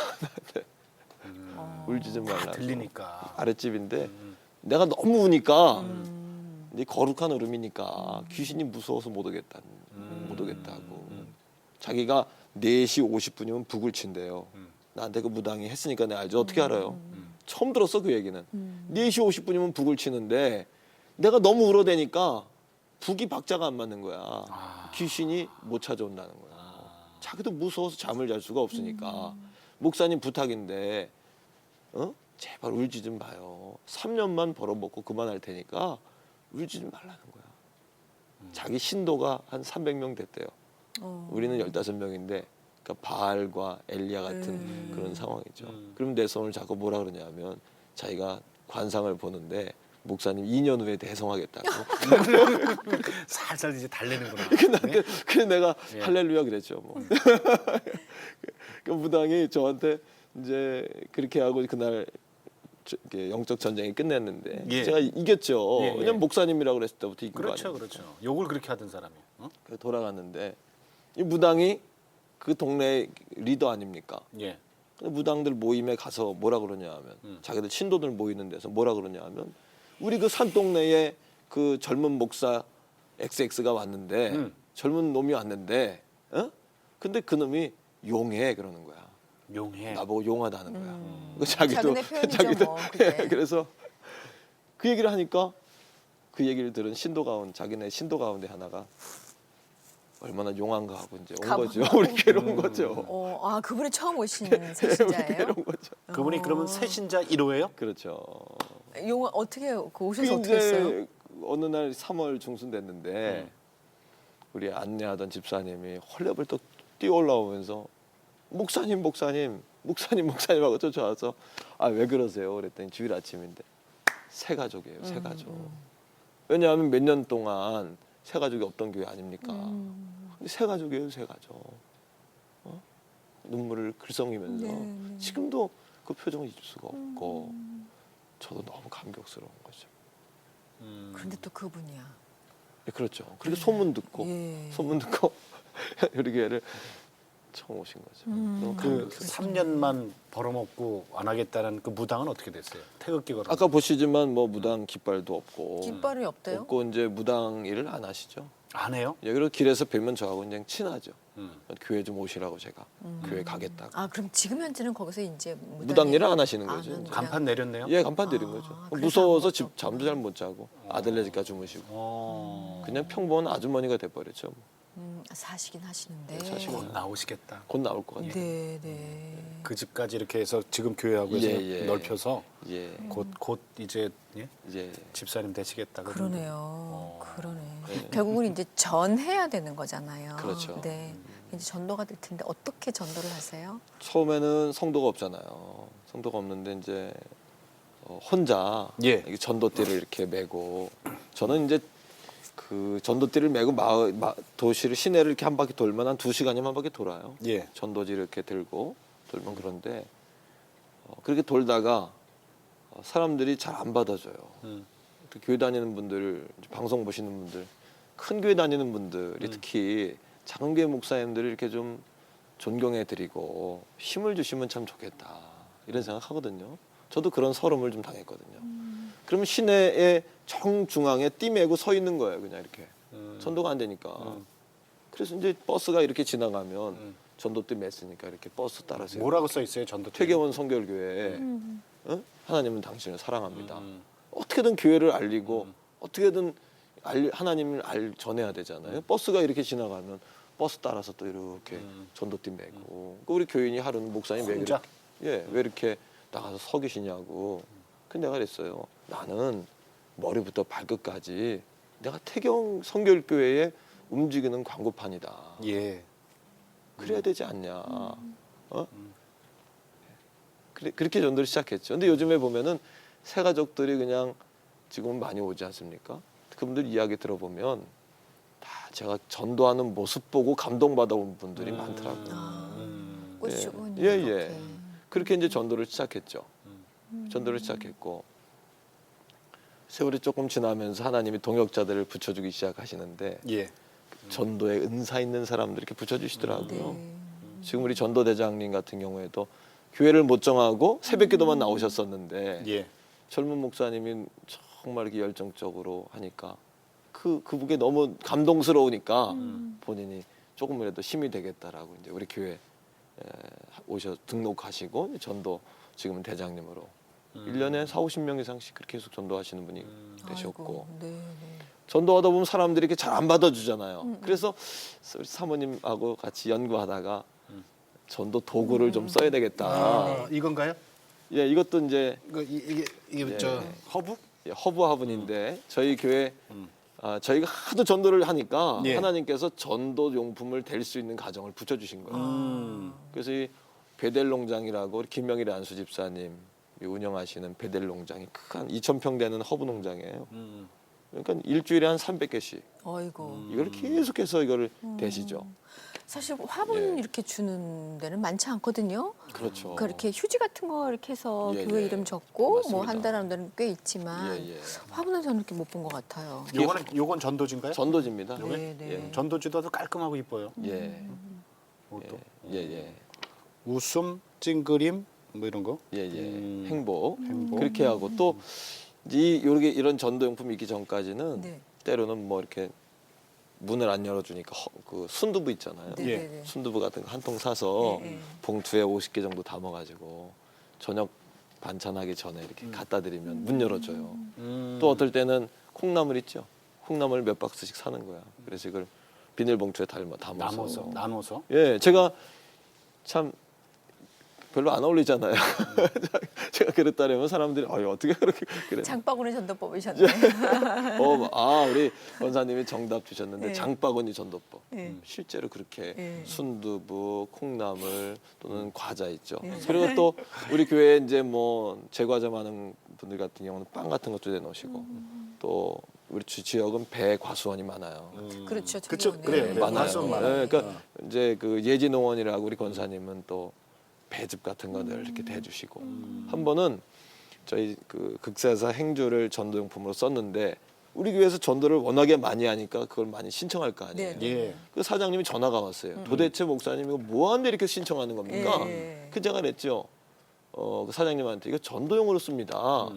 울지 좀 말라고. 들리니까. 아랫집인데 내가 너무 우니까 이 거룩한 얼음이니까 귀신이 무서워서 못 오겠다고. 자기가 4시 50분이면 북을 친대요. 나한테 그 무당이 했으니까 내가 알죠. 어떻게 알아요? 처음 들었어 그 얘기는. 4시 50분이면 북을 치는데 내가 너무 울어대니까 북이 박자가 안 맞는 거야. 귀신이 못 찾아온다는 거야. 자기도 무서워서 잠을 잘 수가 없으니까. 목사님 부탁인데 제발 울지 좀 마요. 3년만 벌어먹고 그만할 테니까 울지 좀 말라는 거야. 자기 신도가 한 300명 됐대요. 우리는 15명인데 그러니까 바알과 엘리야 같은 그런 상황이죠. 그럼 내 손을 잡고 뭐라 그러냐면 자기가 관상을 보는데 목사님 2년 후에 대성하겠다고. 살살 이제 달래는구나. 나한테 그래 내가 예. 할렐루야 그랬죠. 뭐. 그 무당이 저한테 이제 그렇게 하고 그날 이렇게 영적 전쟁이 끝냈는데 예. 제가 이겼죠. 예, 예. 왜냐면 목사님이라고 그랬을 때부터 이긴 그렇죠, 거 아니에요. 그렇죠. 욕을 그렇게 하던 사람이. 어? 그래서 돌아갔는데 이 무당이 그 동네 리더 아닙니까? 예. 근데 무당들 모임에 가서 뭐라 그러냐 하면 자기들 신도들 모이는 데서 뭐라 그러냐 하면 우리 그 산동네에 그 젊은 목사 XX가 왔는데 젊은 놈이 왔는데 어? 근데 그 놈이 용해 그러는 거야. 용해. 나보고 용하다는 거야. 그 자기네 표현이죠, 뭐, 그게. 그래서 그 얘기를 하니까 그 얘기를 들은 신도 가운 자기네 신도 가운데 하나가 얼마나 용한가 하고 이제 온 거죠. 우리 교회로 온 거죠. 아 그분이 처음 오신 세신자예요? 온 거죠. 그분이 그러면 새신자 1호예요? 그렇죠. 용 어떻게 오셔서 그 어떻게 했어요? 이제 어느 날 3월 중순 됐는데 우리 안내하던 집사님이 헐레벌떡 뛰어 올라오면서 목사님 하고 쫓아와서 아 왜 그러세요? 그랬더니 주일 아침인데 새 가족이에요. 새 가족. 왜냐하면 몇 년 동안 새 가족이 없던 교회 아닙니까? 근데 새 가족이에요. 새 가족. 어? 눈물을 글썽이면서 네. 지금도 그 표정을 잊을 수가 없고 저도 너무 감격스러운 거죠. 그런데 또 그분이야. 네, 그렇죠. 그렇게 소문 듣고 예. 우리 교회를 처음 오신 거죠. 너무 그 감격스러워요. 3년만 벌어먹고 안 하겠다는 그 무당은 어떻게 됐어요? 태극기 걸어. 아까 보시지만 뭐 무당 깃발도 없고 깃발이 없대요? 없고 이제 무당 일을 안 하시죠. 안 해요? 예, 그리고 길에서 뵈면 저하고 그냥 친하죠. 음. 교회 좀 오시라고 제가 교회 가겠다고. 아 그럼 지금 현재는 거기서 이제 무당 일을 안 하시는 안 거죠. 하는 이제. 그냥- 간판 내렸네요. 예, 간판 내린 거죠. 그래서 무서워서 아무것도 집 잠도 잘 못 자고 아들네 집가 주무시고 어. 그냥 평범한 아주머니가 돼버렸죠. 사시긴 하시는데. 네, 사시긴 곧 나오시겠다. 곧 나올 것 같아요. 네. 그 집까지 이렇게 해서 지금 교회하고 해서 예, 예. 넓혀서 예, 곧 이제 예? 예. 집사님 되시겠다. 그러네요. 그러네. 네. 결국은 이제 전해야 되는 거잖아요. 그렇죠. 네. 이제 전도가 될 텐데 어떻게 전도를 하세요? 처음에는 성도가 없잖아요. 성도가 없는데 이제 혼자 예. 이렇게 전도띠를 이렇게 메고 저는 이제 그 전도띠를 메고 도시를 시내를 이렇게 한 바퀴 돌면 한 2시간이면 한 바퀴 돌아요. 예. 전도지를 이렇게 들고 돌면 그런데 그렇게 돌다가 사람들이 잘 안 받아줘요. 또 교회 다니는 분들, 방송 보시는 분들, 큰 교회 다니는 분들이 특히 작은 교회 목사님들을 이렇게 좀 존경해드리고 힘을 주시면 참 좋겠다 이런 생각하거든요. 저도 그런 서름을 좀 당했거든요. 그러면 시내의 정중앙에 띠 메고 서 있는 거예요. 그냥 이렇게 전도가 안 되니까. 그래서 이제 버스가 이렇게 지나가면 전도띠 맸으니까 이렇게 버스 따라서 뭐라고 써 있어요? 전도 퇴계원 성결교회 어? 하나님은 당신을 사랑합니다. 어떻게든 교회를 알리고 어떻게든 하나님을 전해야 되잖아요. 버스가 이렇게 지나가면 버스 따라서 또 이렇게 전도띠 메고 그 우리 교인이 하루는 목사님 왜 혼자? 왜 이렇게 나가서 서 계시냐고. 근데 내가 그랬어요. 나는 머리부터 발끝까지 내가 태경 성결교회에 움직이는 광고판이다. 예. 그래야 되지 않냐. 어? 그렇게 전도를 시작했죠. 근데 요즘에 보면은 새 가족들이 그냥 지금은 많이 오지 않습니까? 그분들 이야기 들어보면 다 제가 전도하는 모습 보고 감동받아 온 분들이 많더라고요. 꽃이군요. 예, 예. 이렇게. 그렇게 이제 전도를 시작했죠. 전도를 시작했고 세월이 조금 지나면서 하나님이 동역자들을 붙여주기 시작하시는데 예. 전도에 은사 있는 사람들 이렇게 붙여주시더라고요. 네. 지금 우리 전도대장님 같은 경우에도 교회를 못 정하고 새벽기도만 나오셨었는데 예. 젊은 목사님이 정말 이렇게 열정적으로 하니까 그분께 너무 감동스러우니까 본인이 조금이라도 힘이 되겠다라고 이제 우리 교회 오셔 등록하시고 전도 지금은 대장님으로 1년에 4-50명 이상씩 그렇게 계속 전도하시는 분이 되셨고 아이고, 네, 네. 전도하다 보면 사람들이 이렇게 잘 안 받아주잖아요. 그래서 우리 사모님하고 같이 연구하다가 전도 도구를 좀 써야 되겠다. 아, 이건가요? 예, 이것도 이제 이게 예. 저 허브? 예, 허브 화분인데 저희 교회 저희가 하도 전도를 하니까 예. 하나님께서 전도 용품을 댈 수 있는 가정을 붙여주신 거예요. 그래서 이 베델 농장이라고 김명일 안수 집사님 운영하시는 베델 농장이 큰 2,000평 되는 허브 농장이에요. 그러니까 일주일에 한 300개씩 어이고. 이걸 계속해서 이거를 대시죠. 사실 화분 예. 이렇게 주는 데는 많지 않거든요. 그렇죠. 그러니까 이렇게 휴지 같은 거 이렇게 해서 예, 교회 예. 이름 적고 뭐 맞습니다. 한다는 데는 꽤 있지만 예, 예. 화분은 저는 이렇게 못 본 것 같아요. 요건 전도지인가요? 전도지입니다. 네, 네. 전도지도 아주 깔끔하고 이뻐요. 예. 이것도. 예, 예. 웃음, 찡그림 뭐 이런 거. 예, 예. 행복. 행복. 그렇게 하고 또 요렇게 이런 전도용품이 있기 전까지는 네. 때로는 뭐 이렇게 문을 안 열어주니까 그 순두부 있잖아요. 네, 예. 네, 네. 순두부 같은 거 한 통 사서 네, 네. 봉투에 50개 정도 담아가지고 저녁 반찬하기 전에 이렇게 갖다 드리면 문 열어줘요. 또 어떨 때는 콩나물 있죠. 콩나물 몇 박스씩 사는 거야. 그래서 이걸 비닐봉투에 담아서. 나눠서. 예, 제가 참 별로 안 어울리잖아요. 제가 그랬다면 사람들이 어떻게 그렇게 그래? 장바구니 전도법이셨네. 우리 원사님이 정답 주셨는데 네. 장바구니 전도법. 네. 실제로 그렇게 네. 순두부, 콩나물 또는 과자 있죠. 네. 그리고 또 우리 교회에 이제 뭐 제과점 하는 분들 같은 경우는 빵 같은 것도 내놓으시고 또 우리 지역은 배 과수원이 많아요. 그렇죠. 그쵸, 저기 그래, 오늘. 그래. 많아요. 과수원 많아요. 네, 그러니까 이제 그 예지농원이라고 우리 권사님은 또 배즙 같은 거 늘 이렇게 대주시고 한 번은 저희 그 극사사 행주를 전도용품으로 썼는데 우리 교회에서 전도를 워낙에 많이 하니까 그걸 많이 신청할 거 아니에요. 네, 네. 예. 그 사장님이 전화가 왔어요. 도대체 목사님 이거 뭐하는데 이렇게 신청하는 겁니까? 예. 그 제가 그랬죠. 그 사장님한테 이거 전도용으로 씁니다.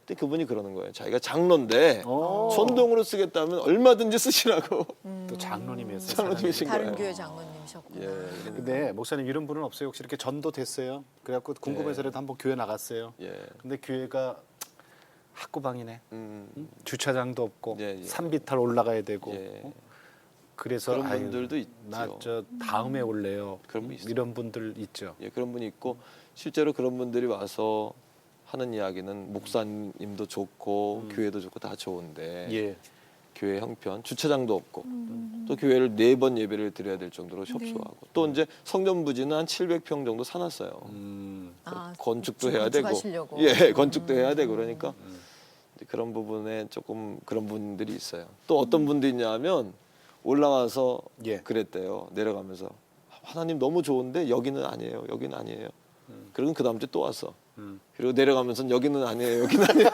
근데 그분이 그러는 거예요. 자기가 장로인데 전도용으로 쓰겠다면 얼마든지 쓰시라고. 또 장로님이었어요. 장로님이신 다른 거예요. 교회 장로님이셨구나. 예. 근데 목사님 이런 분은 없어요. 혹시 이렇게 전도 됐어요? 그래갖고 궁금해서라도 한번 교회 나갔어요. 예. 근데 교회가 학구방이네. 주차장도 없고 예, 예. 산비탈 올라가야 되고. 예. 그래서 그런 분들도 있죠. 나 저 다음에 올래요. 그런 분 있어요. 이런 분들 있죠. 예, 그런 분이 있고 실제로 그런 분들이 와서 하는 이야기는 목사님도 좋고 교회도 좋고 다 좋은데 예. 교회 형편 주차장도 없고 또 교회를 4번 예배를 드려야 될 정도로 협소하고 또 이제 성전 부지는 한 700평 정도 사놨어요. 아, 건축도 해야 되고 건축하시려고. 예, 건축도 해야 되고 그러니까 이제 그런 부분에 조금 그런 분들이 있어요. 또 어떤 분도 있냐면 올라와서 예. 그랬대요. 내려가면서 하나님 너무 좋은데 여기는 아니에요. 여기는 아니에요. 그리고 그 다음 주에 또 왔어. 그리고 내려가면서 여기는 아니에요. 여기는 아니에요.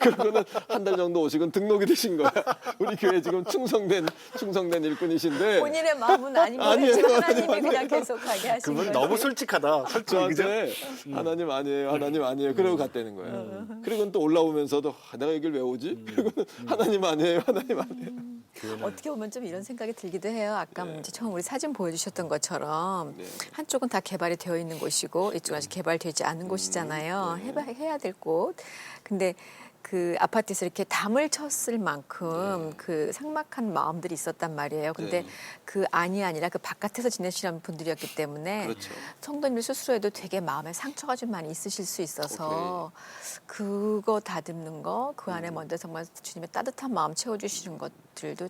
그러고는 한 달 정도 오시고 등록이 되신 거야. 우리 교회 지금 충성된 일꾼이신데 본인의 마음은 아닌 아니에요. 거죠. 하나님이 그냥 계속 가게 하신 그분 거예요. 너무 솔직하다. 솔직히 그죠? 저한테 하나님 아니에요. 하나님 아니에요. 그러고 갔다는 거예요. 그리고 또 올라오면서도 내가 여길 왜 오지? 그리고 하나님 아니에요. 하나님 아니에요. 어떻게 보면 좀 이런 생각이 들기도 해요. 아까 이제 처음 우리 사진 보여주셨던 것처럼 네. 한쪽은 다 개발이 되어 있는 곳이고 이쪽은 아직 개발되지 않은 곳이잖아요. 해야 될 곳. 근데 그 아파트에서 이렇게 담을 쳤을 만큼 그 삭막한 마음들이 있었단 말이에요. 근데 네. 그 안이 아니라 그 바깥에서 지내시는 분들이었기 때문에 그렇죠. 성도님들 스스로에도 되게 마음에 상처가 좀 많이 있으실 수 있어서 그거 다듬는 거, 그 안에 먼저 정말 주님의 따뜻한 마음 채워주시는 것들도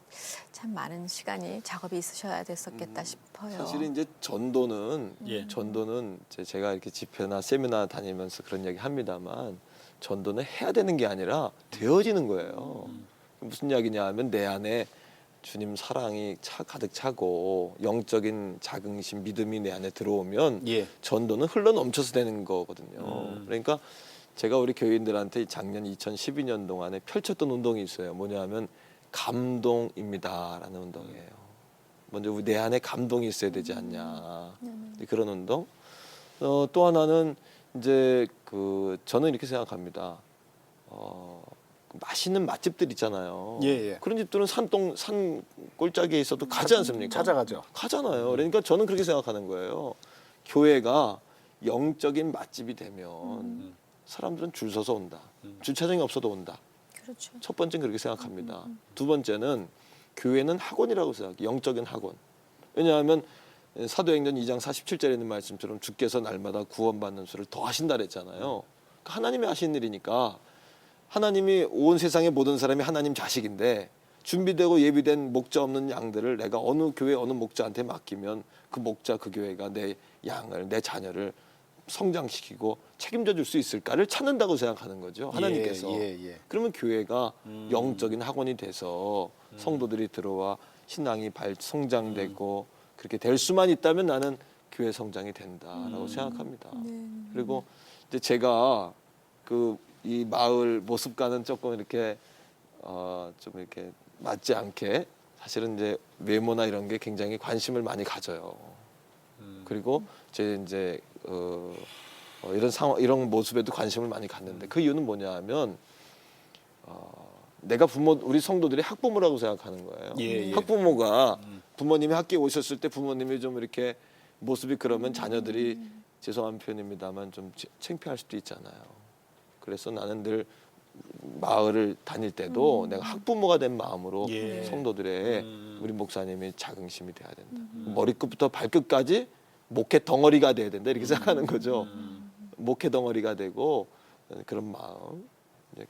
참 많은 시간이 작업이 있으셔야 됐었겠다 싶어요. 사실은 이제 전도는 예. 전도는 제가 이렇게 집회나 세미나 다니면서 그런 얘기 합니다만 전도는 해야 되는 게 아니라 되어지는 거예요. 무슨 이야기냐 하면 내 안에 주님 사랑이 가득 차고 영적인 자긍심, 믿음이 내 안에 들어오면 예. 전도는 흘러 넘쳐서 되는 거거든요. 그러니까 제가 우리 교인들한테 작년 2012년 동안에 펼쳤던 운동이 있어요. 뭐냐면 감동입니다라는 운동이에요. 먼저 내 안에 감동이 있어야 되지 않냐. 그런 운동. 또 하나는 이제 저는 이렇게 생각합니다. 맛있는 맛집들 있잖아요. 예, 예. 그런 집들은 산 꼴짜기에 있어도 가지 않습니까? 찾아가죠. 가잖아요. 그러니까 저는 그렇게 생각하는 거예요. 교회가 영적인 맛집이 되면 사람들은 줄 서서 온다. 주차장이 없어도 온다. 그렇죠. 첫 번째는 그렇게 생각합니다. 두 번째는 교회는 학원이라고 생각해요. 영적인 학원. 왜냐하면 사도행전 2장 47절에 있는 말씀처럼 주께서 날마다 구원받는 수를 더 하신다 그랬잖아요. 그러니까 하나님이 하신 일이니까 하나님이 온 세상의 모든 사람이 하나님 자식인데 준비되고 예비된 목자 없는 양들을 내가 어느 교회 어느 목자한테 맡기면 그 목자 그 교회가 내 양을 내 자녀를 성장시키고 책임져 줄 수 있을까를 찾는다고 생각하는 거죠. 하나님께서. 예. 그러면 교회가 영적인 학원이 돼서 성도들이 들어와 신앙이 성장되고 그렇게 될 수만 있다면 나는 교회 성장이 된다라고 생각합니다. 그리고 이제 제가 이 마을 모습과는 조금 이렇게 좀 이렇게 맞지 않게 사실은 이제 외모나 이런 게 굉장히 관심을 많이 가져요. 그리고 제 이제 이런 상황 이런 모습에도 관심을 많이 갖는데 그 이유는 뭐냐하면 내가 우리 성도들이 학부모라고 생각하는 거예요. 예. 학부모가 부모님이 학교에 오셨을 때 부모님이 좀 이렇게 모습이 그러면 자녀들이 죄송한 표현입니다만 좀 창피할 수도 있잖아요. 그래서 나는 늘 마을을 다닐 때도 내가 학부모가 된 마음으로 예. 성도들의 우리 목사님이 자긍심이 돼야 된다. 머리끝부터 발끝까지 목회 덩어리가 돼야 된다 이렇게 생각하는 거죠. 목회 덩어리가 되고 그런 마음.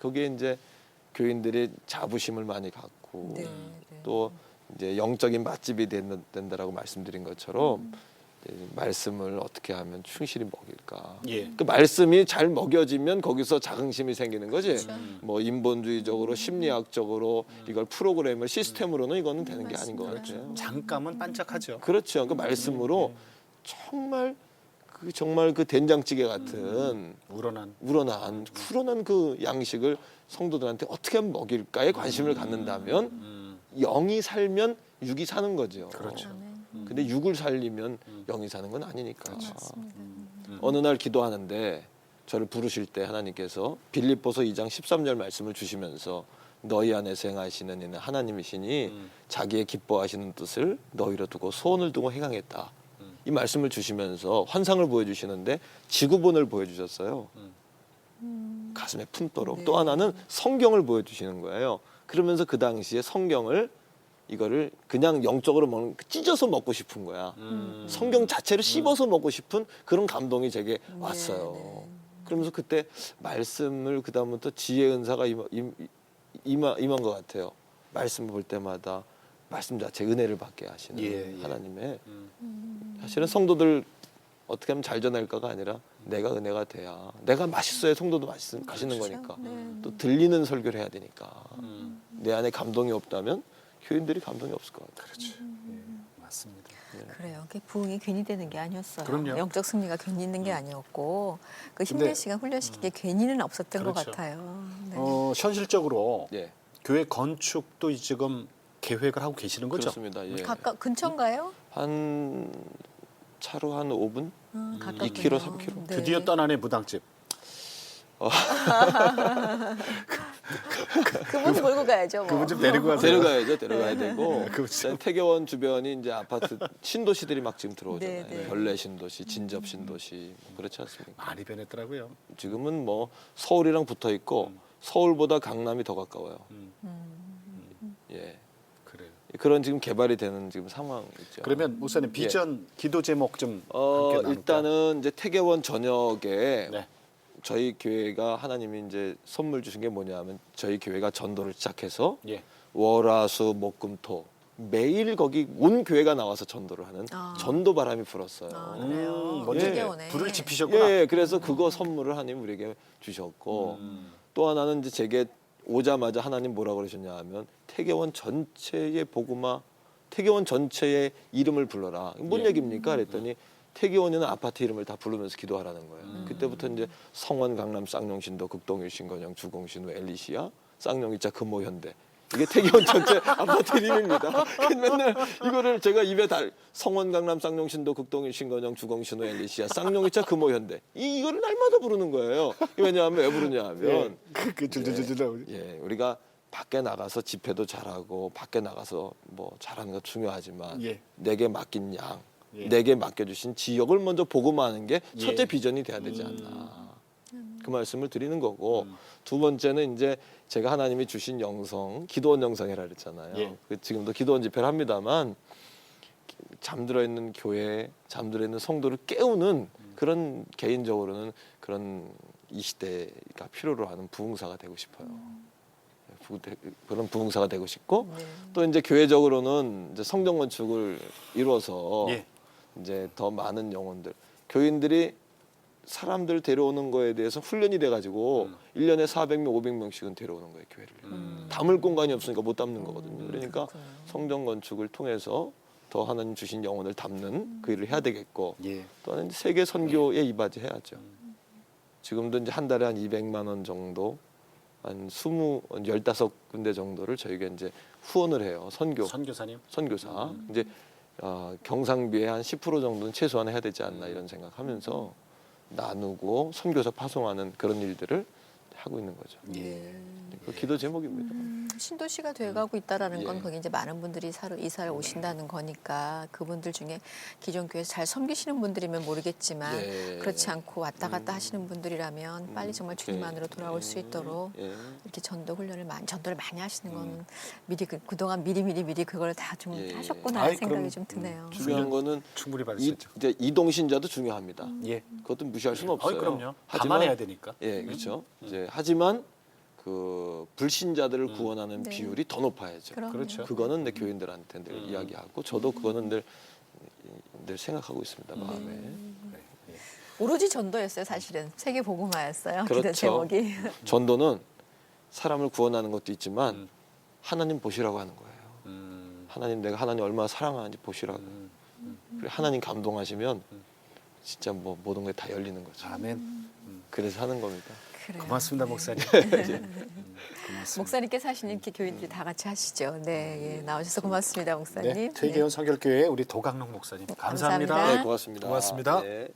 거기에 이제 교인들이 자부심을 많이 갖고 네. 또 이제 영적인 맛집이 된다라고 말씀드린 것처럼 말씀을 어떻게 하면 충실히 먹일까. 예. 그 말씀이 잘 먹여지면 거기서 자긍심이 생기는 거지. 그렇죠. 뭐 인본주의적으로 심리학적으로 이걸 프로그램을 시스템으로는 이거는 되는 게 아닌 것 같아요. 잠깐은 반짝하죠. 그렇죠. 그 말씀으로 정말 그 된장찌개 같은 우러난 우러난 그 양식을 성도들한테 어떻게 하면 먹일까에 관심을 갖는다면 영이 살면 육이 사는 거죠. 그렇죠. 근데 육을 살리면 영이 사는 건 아니니까. 맞습니다. 어느 날 기도하는데 저를 부르실 때 하나님께서 빌립보서 2장 13절 말씀을 주시면서 너희 안에서 행하시는 이는 하나님이시니 자기의 기뻐하시는 뜻을 너희로 두고 소원을 두고 행하겠다. 이 말씀을 주시면서 환상을 보여주시는데 지구본을 보여주셨어요. 가슴에 품도록. 네. 또 하나는 성경을 보여주시는 거예요. 그러면서 그 당시에 성경을 이거를 그냥 영적으로 찢어서 먹고 싶은 거야. 성경 자체를 씹어서 먹고 싶은 그런 감동이 제게 왔어요. 네. 그러면서 그때 말씀을 그다음부터 지혜 은사가 임한 것 같아요. 말씀을 볼 때마다 말씀 자체 은혜를 받게 하시는 예. 하나님의 사실은 성도들 어떻게 하면 잘 전할까가 아니라 내가 은혜가 돼야 내가 맛있어야 성도도 가시는 거니까 네. 또 들리는 설교를 해야 되니까 내 안에 감동이 없다면 교인들이 감동이 없을 것 같아요. 그렇죠. 맞습니다. 그래요. 그게 부흥이 괜히 되는 게 아니었어요. 그럼요. 영적 승리가 괜히 있는 게 아니었고 그 힘든 근데, 시간 훈련시킨 게 괜히는 없었던 것 그렇죠. 같아요. 네. 현실적으로 예, 교회 건축도 지금 계획을 하고 계시는 거죠? 그렇습니다. 예. 근처인가요? 한 차로 한 5분? 가깝군요. 2km, 3km. 네. 드디어 떠나네 무당집. 그분 몰고 가야죠. 뭐. 그분 좀 데리고 가세요. 데려가야죠. 데려가야 되고 그렇죠. 일단 태계원 주변이 이제 아파트 신도시들이 막 지금 들어오잖아요. 네, 네. 별내 신도시, 진접 신도시 뭐 그렇지 않습니까? 많이 변했더라고요. 지금은 뭐 서울이랑 붙어 있고 서울보다 강남이 더 가까워요. 예, 그래요. 그런 지금 개발이 되는 지금 상황이죠. 그러면 목사님 비전 기도 제목 좀 함께 나눌까요? 일단은 이제 태계원 전역에 네. 저희 교회가 하나님이 이제 선물 주신 게 뭐냐면 저희 교회가 전도를 시작해서 예. 월화수 목금토 매일 거기 온 교회가 나와서 전도를 하는 전도 바람이 불었어요. 그래요. 먼저 되게 오네. 불을 지피셨구나. 예, 그래서 그거 선물을 하나님 우리에게 주셨고 또 하나는 이제 제게 오자마자 하나님 뭐라 그러셨냐 하면 태계원 전체의 복음화, 태계원 전체의 이름을 불러라. 뭔 예. 얘기입니까? 그랬더니 태계원이는 아파트 이름을 다 부르면서 기도하라는 거예요. 그때부터 이제 성원, 강남, 쌍용신도, 극동일, 신건영, 주공신호, 엘리시아, 쌍용이자, 금호현대. 이게 태계원 전체 아파트 이름입니다. 맨날 이거를 제가 입에 성원, 강남, 쌍용신도, 극동일, 신건영, 주공신호, 엘리시아, 쌍용이자, 금호현대. 이거를 날마다 부르는 거예요. 왜냐하면 왜 부르냐 하면 예, 우리가 밖에 나가서 집회도 잘하고 밖에 나가서 뭐 잘하는 거 중요하지만 예. 내게 맡긴 양, 예. 내게 맡겨주신 지역을 먼저 복음화하는 게 예. 첫째 비전이 돼야 되지 않나. 그 말씀을 드리는 거고 두 번째는 이제 제가 하나님이 주신 영성, 기도원 영성이라 그랬잖아요. 예. 지금도 기도원 집회를 합니다만 잠들어 있는 교회, 잠들어 있는 성도를 깨우는 그런 개인적으로는 그런 이 시대가 필요로 하는 부흥사가 되고 싶어요. 그런 부흥사가 되고 싶고 네. 또 이제 교회적으로는 이제 성전 건축을 이루어서 예. 이제 더 많은 영혼들 교인들이 사람들 데려오는 거에 대해서 훈련이 돼가지고 1년에 400명, 500명씩은 데려오는 거예요, 교회를. 담을 공간이 없으니까 못 담는 거거든요. 그러니까 성전 건축을 통해서 더 하나님 주신 영혼을 담는 그 일을 해야 되겠고 예. 또 하나는 세계 선교에 이바지해야죠. 지금도 이제 한 달에 한 200만 원 정도 한 15군데 정도를 저희가 이제 후원을 해요. 선교사님. 선교사. 이제 경상비의 한 10% 정도는 최소한 해야 되지 않나 이런 생각하면서 나누고 선교사 파송하는 그런 일들을 하고 있는 거죠. 예. 그 기도 제목입니다. 신도시가 돼가고 있다라는 건 예. 거기 이제 많은 분들이 이사를 오신다는 거니까 그분들 중에 기존 교회에서 잘 섬기시는 분들이면 모르겠지만 예. 그렇지 않고 왔다 갔다 하시는 분들이라면 빨리 정말 주님 안으로 돌아올 수 있도록 예. 이렇게 전도를 많이 하시는 건 미리 그동안 미리 그걸 다 좀 예. 하셨구나 아이, 생각이 그럼, 좀 드네요. 중요한 거는 충분히 받을 수 있죠. 이제 이동신자도 중요합니다. 예. 그것도 무시할 수는 없어요. 그럼요. 하지만 감안해야 되니까. 예, 그렇죠. 이제 하지만 그 불신자들을 구원하는 네. 비율이 더 높아야죠. 그럼요. 그렇죠. 그거는 내 교인들한테 늘 이야기하고 저도 그거는 늘 생각하고 있습니다 마음에. 네. 예. 오로지 전도였어요, 사실은. 세계 복음화였어요. 기도 그렇죠. 제목이. 전도는 사람을 구원하는 것도 있지만 하나님 보시라고 하는 거예요. 하나님 내가 하나님 얼마나 사랑하는지 보시라고. 그리고 하나님 감동하시면 진짜 뭐 모든 게 다 열리는 거죠. 아멘. 그래서 하는 겁니다. 그래요. 고맙습니다, 네. 목사님. 고맙습니다. 목사님께서 하시는 이렇게 교인들이 다 같이 하시죠. 네, 예, 나오셔서 고맙습니다, 목사님. 네, 퇴계원 성결교회 우리 도강록 목사님 감사합니다. 감사합니다. 네, 고맙습니다. 고맙습니다. 네.